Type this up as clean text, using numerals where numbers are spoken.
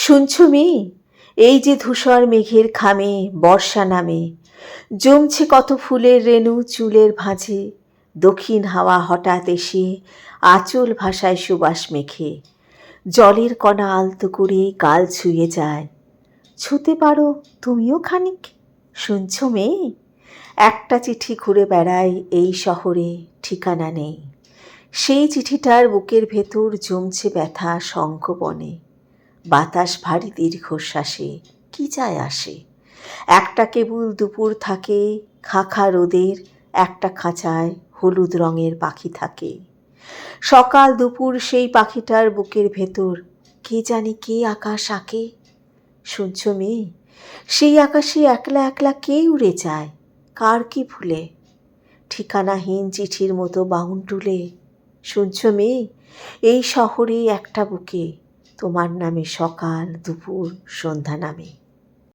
শুনছো মেয়ে, এই যে ধূসর মেঘের খামে বর্ষা নামে, জমছে কত ফুলের রেণু চুলের ভাঁজে, দক্ষিণ হাওয়া হঠাৎ এসে আঁচল ভাষায় সুবাস মেখে, জলের কণা আলতো করে গাল ছুঁয়ে যায়। ছুঁতে পারো তুমিও খানিক? শুনছো মেয়ে, একটা চিঠি ঘুরে বেড়ায় এই শহরে, ঠিকানা নেই। সেই চিঠিটার বুকের ভেতর জমছে ব্যথা শঙ্খবনে, বাতাস ভারী দীর্ঘশ্বাসে, কি যায় আসে। একটা কেবল দুপুর থাকে খাখা রোদের, একটা খাঁচায় হলুদ রঙের পাখি থাকে। সকাল দুপুর সেই পাখিটার বুকের ভেতর, কে জানি কে আকাশ আঁকে। শুনছো মেয়ে, সেই আকাশে একলা একলা কে উড়ে যায়, কার কি ভুলে, ঠিকানাহীন চিঠির মতো বাউন টুলে। শুনছো মেয়ে, এই শহরে একটা বুকে তোমার নামে সকাল দুপুর সন্ধ্যা নামে।